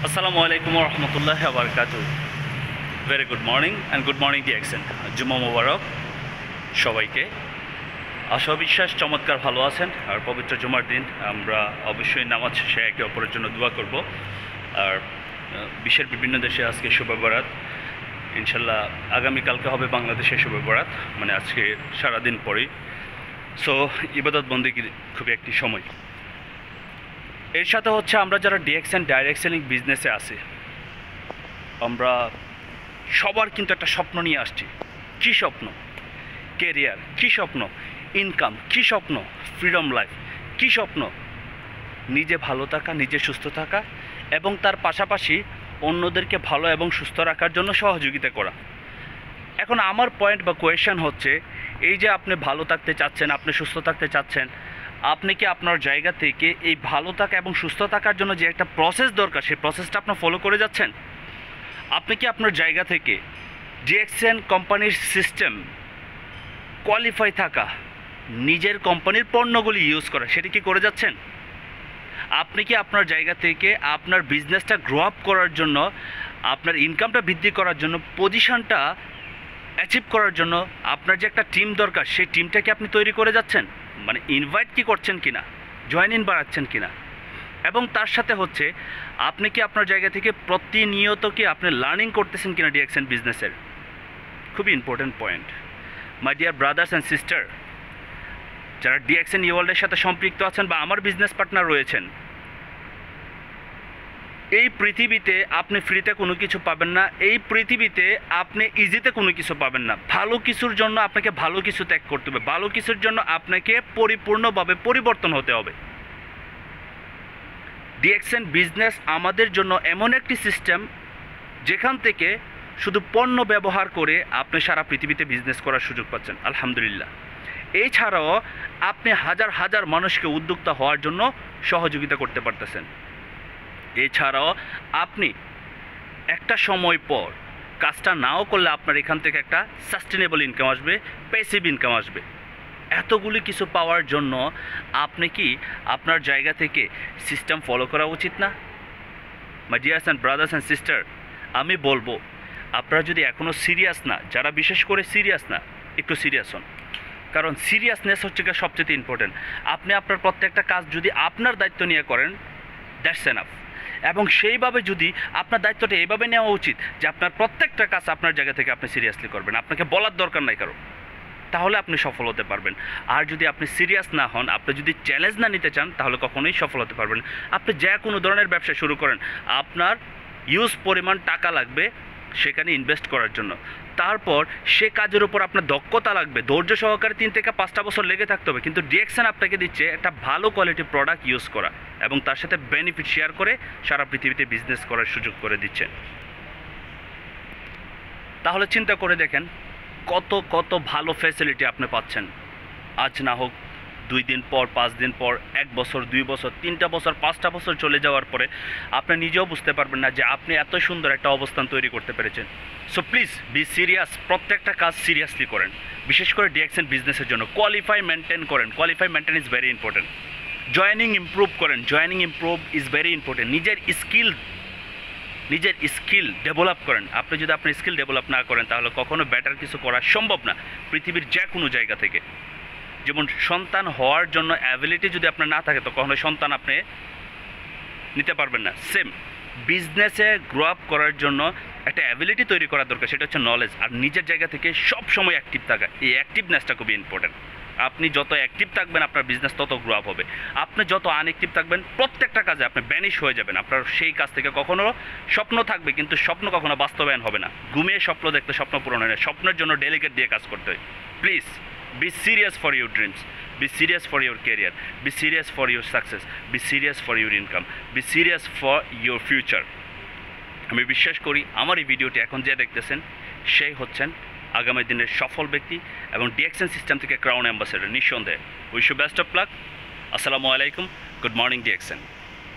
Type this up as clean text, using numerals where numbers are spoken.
আসসালামু আলাইকুম ওয়া রাহমাতুল্লাহি ওয়া বারাকাতুহু। Very good morning and good morning DXN. জুম্মা মোবারক সবাইকে। আশা বিশ্বাস চমৎকার ভালো আছেন। আর পবিত্র জুমার দিন আমরা অবশ্যই নামাজ শেষে একে অপরের জন্য দোয়া করব। আর বিশ্বের বিভিন্ন দেশে আজকে শুভ বরাত, ইনশাল্লাহ আগামীকালকে হবে বাংলাদেশে শুভ বরাত, মানে আজকে সারাদিন পরেই। সো ইবাদত বন্দেগীর খুবই একটি সময়। এর সাথে হচ্ছে আমরা যারা ডিএক্সএন ডাইরেক্ট সেলিং বিজনেসে আছি, আমরা সবার কিন্তু একটা স্বপ্ন নিয়ে আসছি। কী স্বপ্ন? কেরিয়ার। কী স্বপ্ন? ইনকাম। কী স্বপ্ন? Freedom life. কী স্বপ্ন? নিজে ভালো থাকা, নিজে সুস্থ থাকা এবং তার পাশাপাশি অন্যদেরকে ভালো এবং সুস্থ রাখার জন্য সহযোগিতা করা। এখন আমার পয়েন্ট বা কোয়েশ্চেন হচ্ছে, এই যে আপনি ভালো থাকতে চাচ্ছেন, আপনি সুস্থ থাকতে চাচ্ছেন, আপনি কি আপনার জায়গা থেকে এই ভালো থাকা এবং সুস্থ থাকার জন্য যে একটা প্রসেস দরকার, সেই প্রসেসটা আপনি ফলো করে যাচ্ছেন? আপনি কি আপনার জায়গা থেকে ডিএক্সএন কোম্পানির সিস্টেম কোয়ালিফাই থাকা, নিজের কোম্পানির পণ্যগুলি ইউজ করা, সেটা কি করে যাচ্ছেন? আপনি কি আপনার জায়গা থেকে আপনার বিজনেসটা গ্রো আপ করার জন্য, আপনার ইনকামটা বৃদ্ধি করার জন্য, পজিশনটা অ্যাচিভ করার জন্য আপনার যে একটা টিম দরকার, সেই টিমটা কি আপনি তৈরি করে যাচ্ছেন? মানে ইনভাইট কি করছেন কিনা, জয়েন ইন বাড়াচ্ছেন কিনা? এবং তার সাথে হচ্ছে আপনি কি আপনার জায়গা থেকে প্রতিনিয়ত কি আপনি লার্নিং করতেছেন কিনা ডিএক্সএন বিজনেসের? খুবই important point. My dear brothers and sister, যারা ডিএক্সএন ওয়ার্ল্ডের সাথে সম্পৃক্ত আছেন বা আমার বিজনেস পার্টনার রয়েছেন, এই পৃথিবীতে আপনি ফ্রিতে কোনো কিছু পাবেন না। এই পৃথিবীতে আপনি ইজিতে কোনো কিছু পাবেন না। ভালো কিছুর জন্য আপনাকে ভালো কিছু ত্যাগ করতে হবে, ভালো কিছুর জন্য আপনাকে পরিপূর্ণভাবে পরিবর্তন হতে হবে। ডিএক্সএন বিজনেস আমাদের জন্য এমন একটি সিস্টেম যেখান থেকে শুধু পণ্য ব্যবহার করে আপনি সারা পৃথিবীতে বিজনেস করার সুযোগ পাচ্ছেন, আলহামদুলিল্লাহ। এছাড়াও আপনি হাজার হাজার মানুষকে উদ্যোক্তা হওয়ার জন্য সহযোগিতা করতে পারতেছেন। এছাড়াও আপনি একটা সময় পর কাজটা নাও করলে আপনার এখান থেকে একটা সাস্টেনেবল ইনকাম আসবে, প্যাসিভ ইনকাম আসবে। এতগুলি কিছু পাওয়ার জন্য আপনি কি আপনার জায়গা থেকে সিস্টেম ফলো করা উচিত না? মাই dears and brothers and sister, আমি বলবো আপনারা যদি এখনও সিরিয়াস না, যারা বিশেষ করে সিরিয়াস না, একটু সিরিয়াস হন। কারণ সিরিয়াসনেস হচ্ছে গিয়ে সবচেয়ে ইম্পর্টেন্ট। আপনি আপনার প্রত্যেকটা কাজ যদি আপনার দায়িত্ব নিয়ে করেন, দ্যাটস এনাফ। এবং সেইভাবে যদি আপনার দায়িত্বটা এইভাবে নেওয়া উচিত যে আপনার প্রত্যেকটা কাজ আপনার জায়গা থেকে আপনি সিরিয়াসলি করবেন, আপনাকে বলার দরকার নাই কারো, তাহলে আপনি সফল হতে পারবেন। আর যদি আপনি সিরিয়াস না হন, আপনি যদি চ্যালেঞ্জ না নিতে চান, তাহলে কখনোই সফল হতে পারবেন। আপনি যে কোনো ধরনের ব্যবসা শুরু করেন, আপনার ইউজ পরিমাণ টাকা লাগবে সেখানে ইনভেস্ট করার জন্য। তারপর সে কাজের উপর আপনার দক্ষতা লাগবে, ধৈর্য সহকারে 3 থেকে 5টা বছর লেগে থাকতে হবে। কিন্তু ডিএক্সএন আপনাকে দিচ্ছে একটা ভালো কোয়ালিটি প্রোডাক্ট ইউজ করা এবং তার সাথে বেনিফিট শেয়ার করে সারা পৃথিবীতে বিজনেস করার সুযোগ করে দিচ্ছেন। তাহলে চিন্তা করে দেখেন কত কত ভালো ফ্যাসিলিটি আপনি পাচ্ছেন। আজ না হোক 2 দিন পর, 5 দিন পর, 1 বছর, 2 বছর, 3টা বছর, 5টা বছর চলে যাওয়ার পরে আপনি নিজেও বুঝতে পারবেন না যে আপনি এত সুন্দর একটা অবস্থান তৈরি করতে পেরেছেন। সো প্লিজ বি সিরিয়াস, প্রত্যেকটা কাজ সিরিয়াসলি করেন। বিশেষ করে ডিএক্সএন বিজনেসের জন্য কোয়ালিফাই মেনটেন করেন। Qualify maintain is very important. Joining improve করেন। Joining improve is very important. নিজের স্কিল ডেভেলপ করেন। আপনি যদি আপনার স্কিল ডেভেলপ না করেন, তাহলে কখনো বেটার কিছু করা সম্ভব না পৃথিবীর যে কোনো জায়গা থেকে। যেমন সন্তান হওয়ার জন্য অ্যাবিলিটি যদি আপনার না থাকে, তো কখনো সন্তান আপনি নিতে পারবেন না। সেম বিজনেসে গ্রো আপ করার জন্য একটা অ্যাবিলিটি তৈরি করা দরকার, সেটা হচ্ছে নলেজ। আর নিজের জায়গা থেকে সব সময় অ্যাক্টিভ থাকা, এই অ্যাক্টিভনেসটা খুবই ইম্পর্টেন্ট। আপনি যত অ্যাক্টিভ থাকবেন, আপনার বিজনেস তত গ্রো আপ হবে। আপনি যত আনঅ্যাক্টিভ থাকবেন, প্রত্যেকটা কাজে আপনি ব্যানিশ হয়ে যাবেন। আপনার সেই কাজ থেকে কখনো স্বপ্ন থাকবে, কিন্তু স্বপ্ন কখনো বাস্তবায়ন হবে না। ঘুমিয়ে স্বপ্ন দেখতে স্বপ্ন পূরণ হয় না। স্বপ্নের জন্য ডেলিকেট দিয়ে কাজ করতে হয়। Please be serious for your dreams, be serious for your career, be serious for your success, be serious for your income, be serious for your future. আমি বিশ্বাস করি আমার এই ভিডিওটি এখন যে দেখতেছেন সেই হচ্ছেন আগামী দিনের সফল ব্যক্তি এবং ডিএক্সএন সিস্টেম থেকে ক্রাউন অ্যাম্বাসেডর নিঃসন্দেহে। Wish you best of luck. আসসালামু আলাইকুম, গুড মর্নিং ডিএক্সএন।